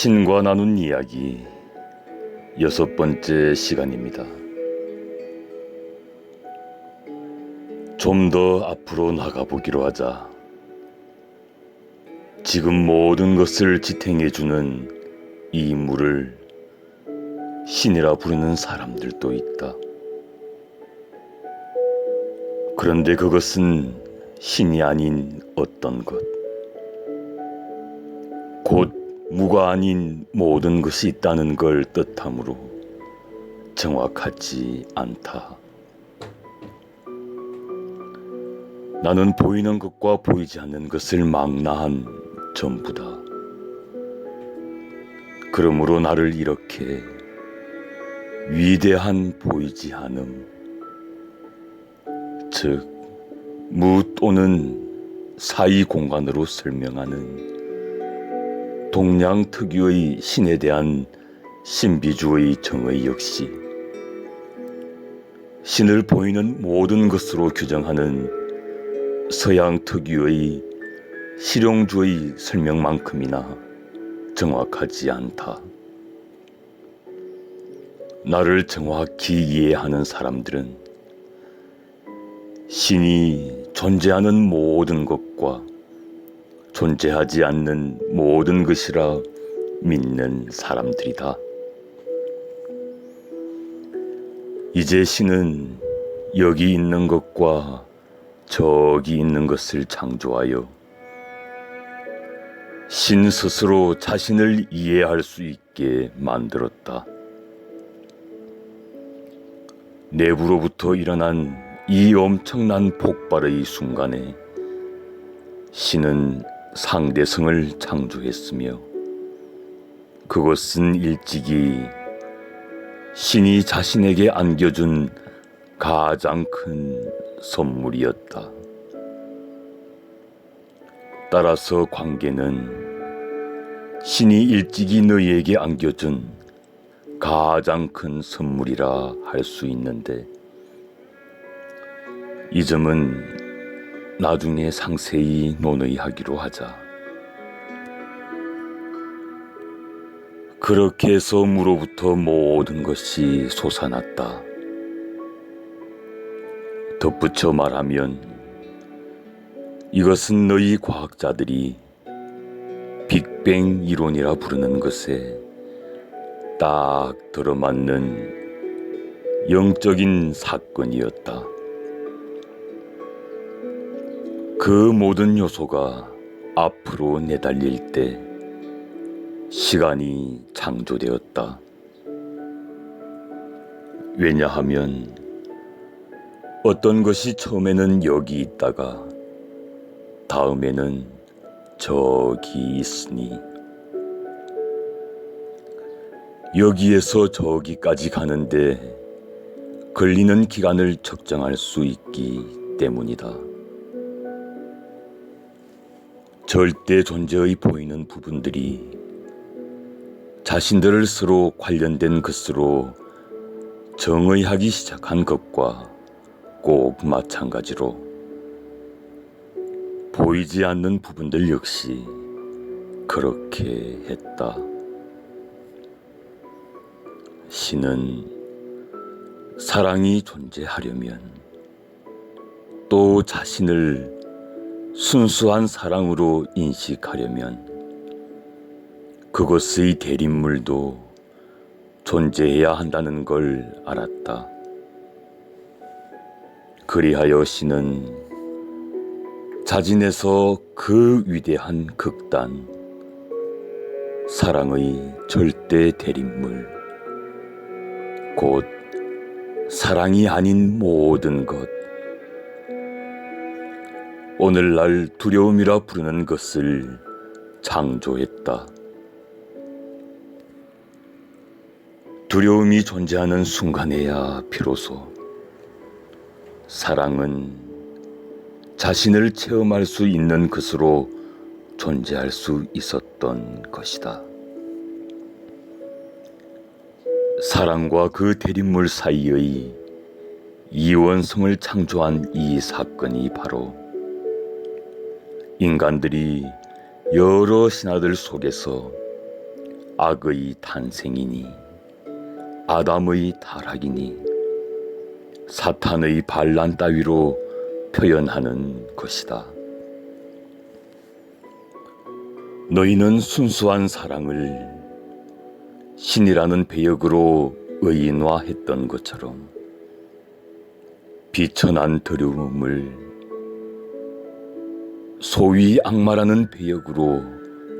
신과 나눈 이야기 6번째 시간입니다. 좀 더 앞으로 나가보기로 하자. 지금 모든 것을 지탱해주는 이 물을 신이라 부르는 사람들도 있다. 그런데 그것은 신이 아닌 어떤 것, 곧 무가 아닌 모든 것이 있다는 걸 뜻하므로 정확하지 않다. 나는 보이는 것과 보이지 않는 것을 망라한 전부다. 그러므로 나를 이렇게 위대한 보이지 않음, 즉 무 또는 사이 공간으로 설명하는 동양 특유의 신에 대한 신비주의 정의 역시 신을 보이는 모든 것으로 규정하는 서양 특유의 실용주의 설명만큼이나 정확하지 않다. 나를 정확히 이해하는 사람들은 신이 존재하는 모든 것과 존재하지 않는 모든 것이라 믿는 사람들이다. 이제 신은 여기 있는 것과 저기 있는 것을 창조하여 신 스스로 자신을 이해할 수 있게 만들었다. 내부로부터 일어난 이 엄청난 폭발의 순간에 신은 상대성을 창조했으며 그것은 일찍이 신이 자신에게 안겨준 가장 큰 선물이었다. 따라서 관계는 신이 일찍이 너희에게 안겨준 가장 큰 선물이라 할 수 있는데 이 점은 나중에 상세히 논의하기로 하자. 그렇게 해서 무로부터 모든 것이 솟아났다. 덧붙여 말하면 이것은 너희 과학자들이 빅뱅 이론이라 부르는 것에 딱 들어맞는 영적인 사건이었다. 그 모든 요소가 앞으로 내달릴 때 시간이 창조되었다. 왜냐하면 어떤 것이 처음에는 여기 있다가 다음에는 저기 있으니 여기에서 저기까지 가는데 걸리는 기간을 측정할 수 있기 때문이다. 절대 존재의 보이는 부분들이 자신들을 서로 관련된 것으로 정의하기 시작한 것과 꼭 마찬가지로 보이지 않는 부분들 역시 그렇게 했다. 신은 사랑이 존재하려면 또 자신을 순수한 사랑으로 인식하려면 그것의 대립물도 존재해야 한다는 걸 알았다. 그리하여 신은 자진해서 그 위대한 극단, 사랑의 절대 대립물, 곧 사랑이 아닌 모든 것, 오늘날 두려움이라 부르는 것을 창조했다. 두려움이 존재하는 순간에야 비로소 사랑은 자신을 체험할 수 있는 것으로 존재할 수 있었던 것이다. 사랑과 그 대립물 사이의 이원성을 창조한 이 사건이 바로 인간들이 여러 신화들 속에서 악의 탄생이니 아담의 타락이니 사탄의 반란 따위로 표현하는 것이다. 너희는 순수한 사랑을 신이라는 배역으로 의인화했던 것처럼 비천한 더러움을 소위 악마라는 배역으로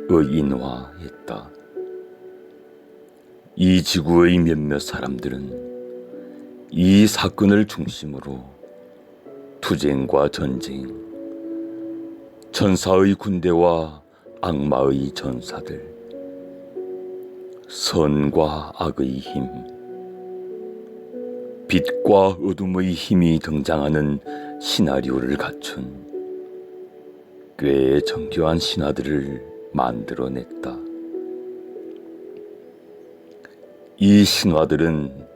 의인화했다. 이 지구의 몇몇 사람들은 이 사건을 중심으로 투쟁과 전쟁, 천사의 군대와 악마의 전사들, 선과 악의 힘, 빛과 어둠의 힘이 등장하는 시나리오를 갖춘 꽤 정교한 신화들을 만들어냈다. 이 신화들은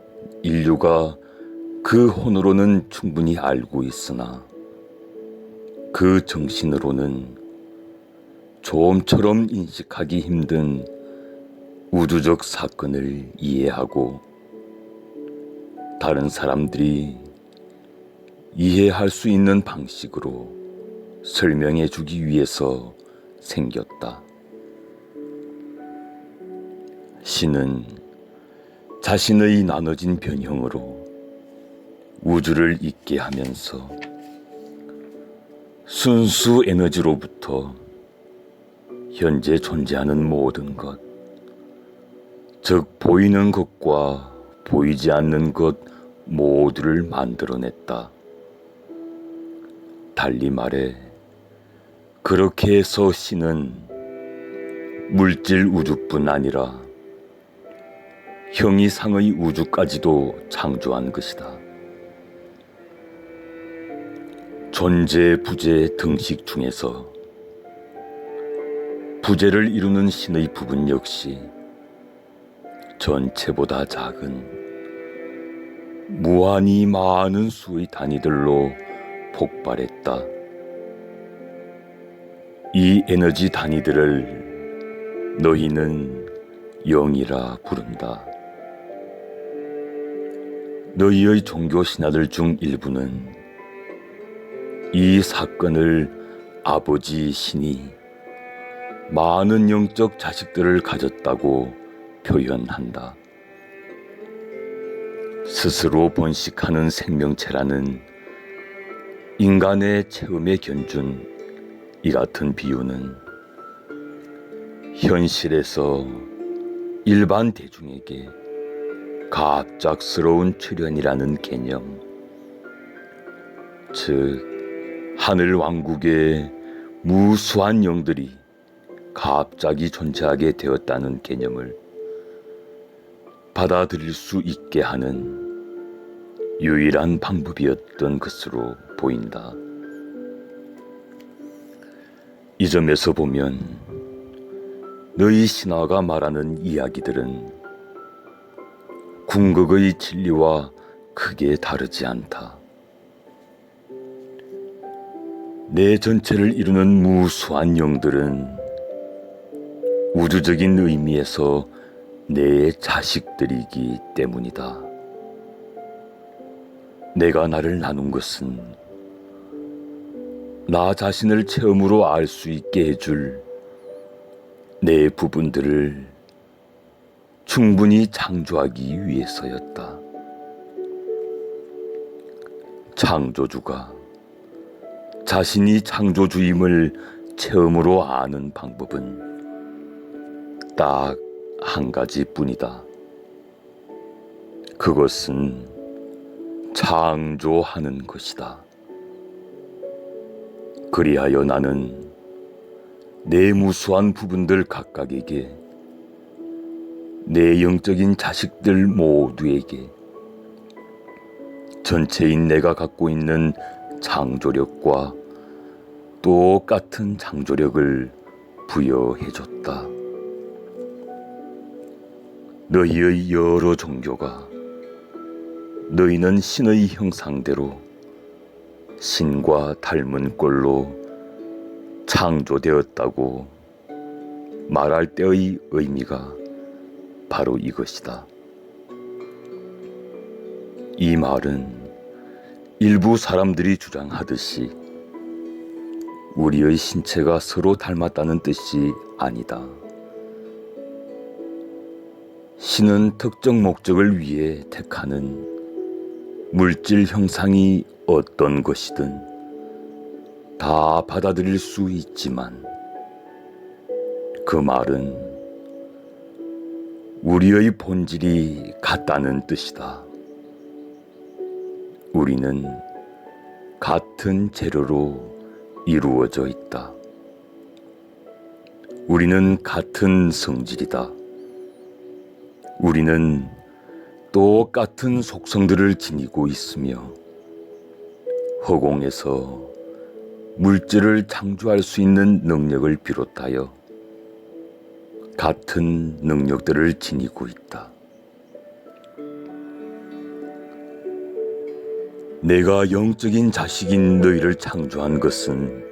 인류가 그 혼으로는 충분히 알고 있으나 그 정신으로는 좀처럼 인식하기 힘든 우주적 사건을 이해하고 다른 사람들이 이해할 수 있는 방식으로 설명해 주기 위해서 생겼다. 신은 자신의 나눠진 변형으로 우주를 있게 하면서 순수 에너지로부터 현재 존재하는 모든 것, 즉 보이는 것과 보이지 않는 것 모두를 만들어냈다. 달리 말해 그렇게 해서 신은 물질 우주뿐 아니라 형이상의 우주까지도 창조한 것이다. 존재, 부재, 등식 중에서 부재를 이루는 신의 부분 역시 전체보다 작은 무한히 많은 수의 단위들로 폭발했다. 이 에너지 단위들을 너희는 영이라 부른다. 너희의 종교 신화들 중 일부는 이 사건을 아버지 신이 많은 영적 자식들을 가졌다고 표현한다. 스스로 번식하는 생명체라는 인간의 체험에 견준 이 같은 비유는 현실에서 일반 대중에게 갑작스러운 출현이라는 개념, 즉 하늘 왕국의 무수한 영들이 갑자기 존재하게 되었다는 개념을 받아들일 수 있게 하는 유일한 방법이었던 것으로 보인다. 이 점에서 보면 너희 신화가 말하는 이야기들은 궁극의 진리와 크게 다르지 않다. 내 전체를 이루는 무수한 영들은 우주적인 의미에서 내 자식들이기 때문이다. 내가 나를 나눈 것은 나 자신을 체험으로 알 수 있게 해줄 내 부분들을 충분히 창조하기 위해서였다. 창조주가 자신이 창조주임을 체험으로 아는 방법은 딱 한 가지뿐이다. 그것은 창조하는 것이다. 그리하여 나는 내 무수한 부분들 각각에게, 내 영적인 자식들 모두에게 전체인 내가 갖고 있는 창조력과 똑같은 창조력을 부여해줬다. 너희의 여러 종교가 너희는 신의 형상대로 신과 닮은 꼴로 창조되었다고 말할 때의 의미가 바로 이것이다. 이 말은 일부 사람들이 주장하듯이 우리의 신체가 서로 닮았다는 뜻이 아니다. 신은 특정 목적을 위해 택하는 물질 형상이 어떤 것이든 다 받아들일 수 있지만 그 말은 우리의 본질이 같다는 뜻이다. 우리는 같은 재료로 이루어져 있다. 우리는 같은 성질이다. 우리는 똑같은 속성들을 지니고 있으며 허공에서 물질을 창조할 수 있는 능력을 비롯하여 같은 능력들을 지니고 있다. 내가 영적인 자식인 너희를 창조한 것은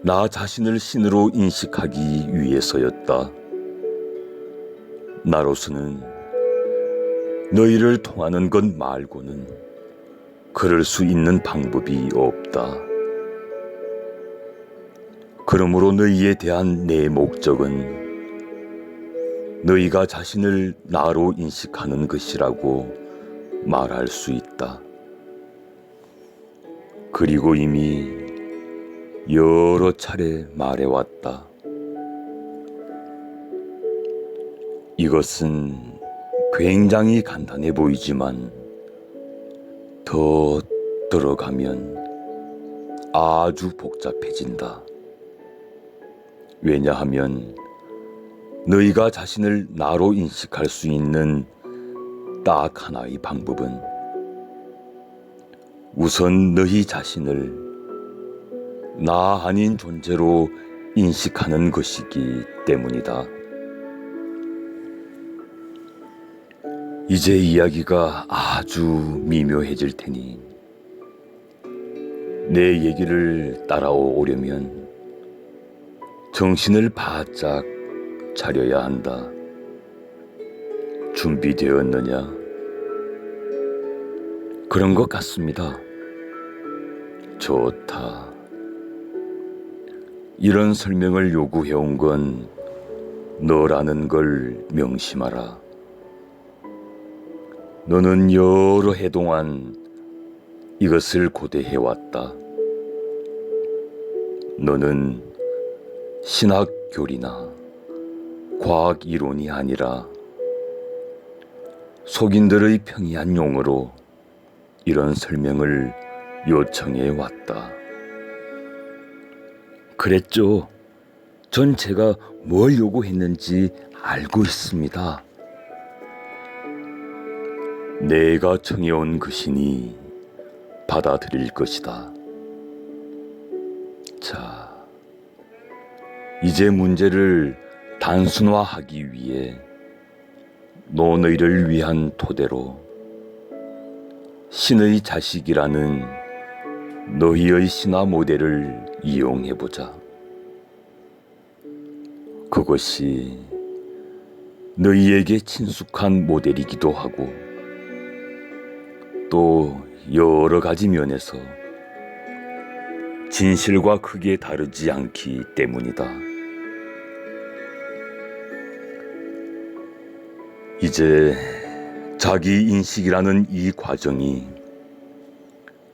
나 자신을 신으로 인식하기 위해서였다. 나로서는 너희를 통하는 것 말고는 그럴 수 있는 방법이 없다. 그러므로 너희에 대한 내 목적은 너희가 자신을 나로 인식하는 것이라고 말할 수 있다. 그리고 이미 여러 차례 말해왔다. 이것은 굉장히 간단해 보이지만 더 들어가면 아주 복잡해진다. 왜냐하면 너희가 자신을 나로 인식할 수 있는 딱 하나의 방법은 우선 너희 자신을 나 아닌 존재로 인식하는 것이기 때문이다. 이제 이야기가 아주 미묘해질 테니 내 얘기를 따라오려면 정신을 바짝 차려야 한다. 준비되었느냐? 그런 것 같습니다. 좋다. 이런 설명을 요구해온 건 너라는 걸 명심하라. 너는 여러 해 동안 이것을 고대해왔다. 너는 신학 교리나 과학 이론이 아니라 속인들의 평이한 용어로 이런 설명을 요청해 왔다. 그랬죠. 전 제가 뭘 요구했는지 알고 있습니다. 내가 청해온 것이니 받아들일 것이다. 자, 이제 문제를 단순화하기 위해 너희를 위한 토대로 신의 자식이라는 너희의 신화 모델을 이용해보자. 그것이 너희에게 친숙한 모델이기도 하고 또 여러 가지 면에서 진실과 크게 다르지 않기 때문이다. 이제 자기 인식이라는 이 과정이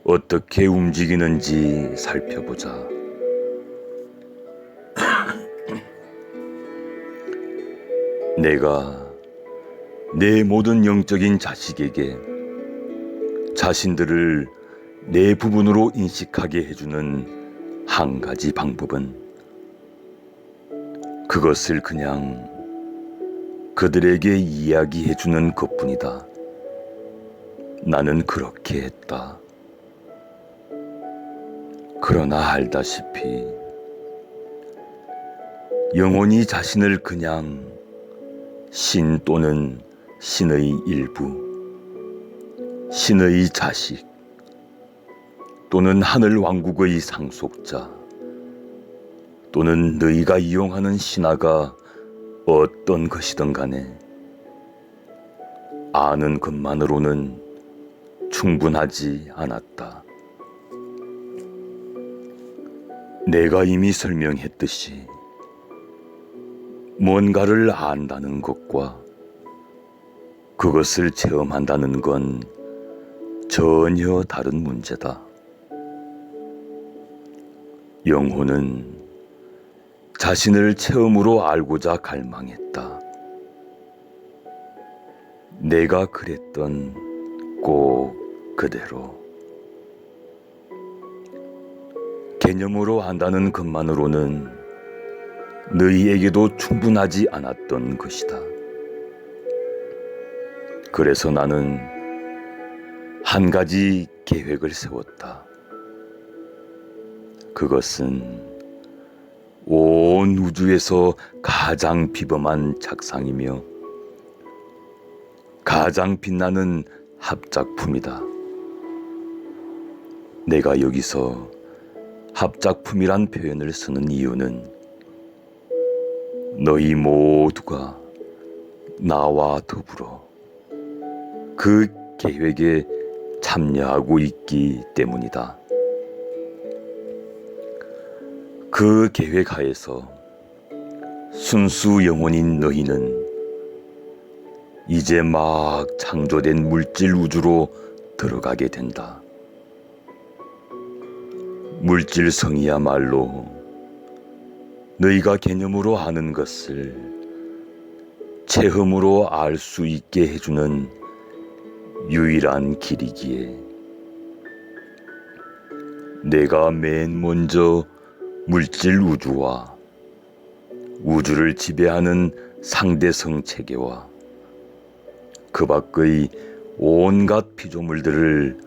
어떻게 움직이는지 살펴보자. 내가 내 모든 영적인 자식에게 자신들을 내 부분으로 인식하게 해주는 한 가지 방법은 그것을 그냥 그들에게 이야기해주는 것뿐이다. 나는 그렇게 했다. 그러나 알다시피 영혼이 자신을 그냥 신 또는 신의 일부, 신의 자식 또는 하늘 왕국의 상속자 또는 너희가 이용하는 신화가 어떤 것이든 간에 아는 것만으로는 충분하지 않았다. 내가 이미 설명했듯이 뭔가를 안다는 것과 그것을 체험한다는 건 전혀 다른 문제다. 영혼은 자신을 체험으로 알고자 갈망했다. 내가 그랬던 꼭 그대로. 개념으로 안다는 것만으로는 너희에게도 충분하지 않았던 것이다. 그래서 나는 한 가지 계획을 세웠다. 그것은 온 우주에서 가장 비범한 작상이며 가장 빛나는 합작품이다. 내가 여기서 합작품이란 표현을 쓰는 이유는 너희 모두가 나와 더불어 그 계획에 참여하고 있기 때문이다. 그 계획 하에서 순수 영혼인 너희는 이제 막 창조된 물질 우주로 들어가게 된다. 물질성이야말로 너희가 개념으로 아는 것을 체험으로 알 수 있게 해주는 유일한 길이기에 내가 맨 먼저 물질 우주와 우주를 지배하는 상대성 체계와 그 밖의 온갖 피조물들을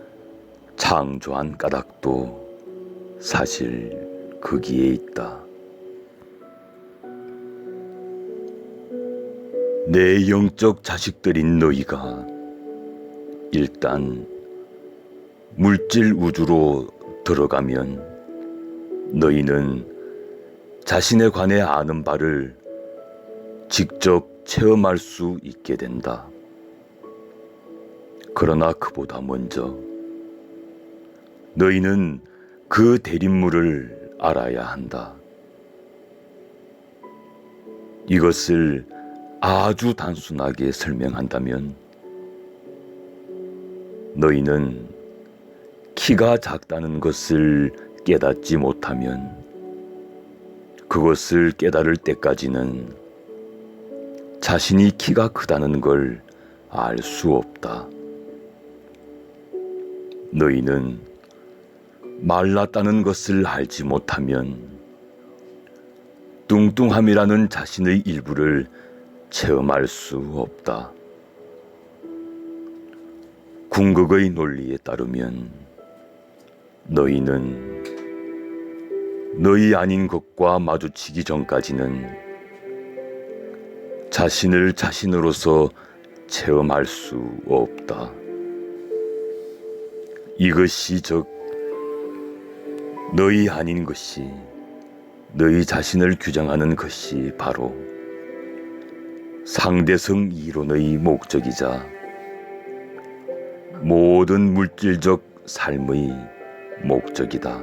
창조한 까닭도 사실 거기에 있다. 내 영적 자식들인 너희가 일단 물질 우주로 들어가면 너희는 자신에 관해 아는 바를 직접 체험할 수 있게 된다. 그러나 그보다 먼저 너희는 그 대립물을 알아야 한다. 이것을 아주 단순하게 설명한다면 너희는 키가 작다는 것을 깨닫지 못하면 그것을 깨달을 때까지는 자신이 키가 크다는 걸 알 수 없다. 너희는 말랐다는 것을 알지 못하면 뚱뚱함이라는 자신의 일부를 체험할 수 없다. 궁극의 논리에 따르면 너희는 너희 아닌 것과 마주치기 전까지는 자신을 자신으로서 체험할 수 없다. 이것이 즉 너희 아닌 것이 너희 자신을 규정하는 것이 바로 상대성 이론의 목적이자 모든 물질적 삶의 목적이다.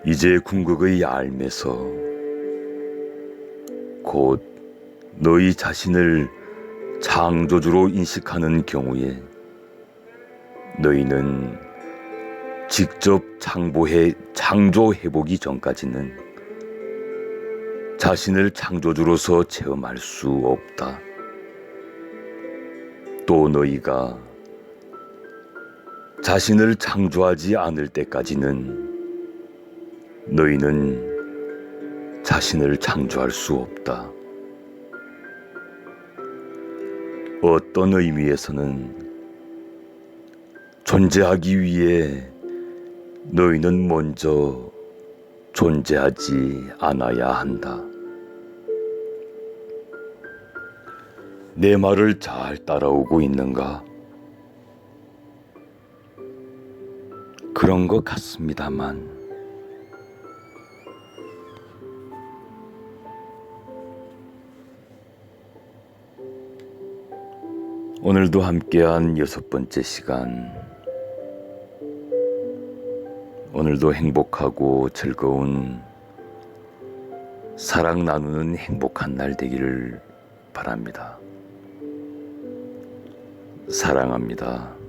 이제 궁극의 알매서 곧 너희 자신을 창조주로 인식하는 경우에 너희는 직접 창조해보기 전까지는 자신을 창조주로서 체험할 수 없다. 또 너희가 자신을 창조하지 않을 때까지는 너희는 자신을 창조할 수 없다. 어떤 의미에서는 존재하기 위해 너희는 먼저 존재하지 않아야 한다. 내 말을 잘 따라오고 있는가? 그런 것 같습니다만. 오늘도 함께한 6번째 시간, 오늘도 행복하고 즐거운 사랑 나누는 행복한 날 되기를 바랍니다. 사랑합니다.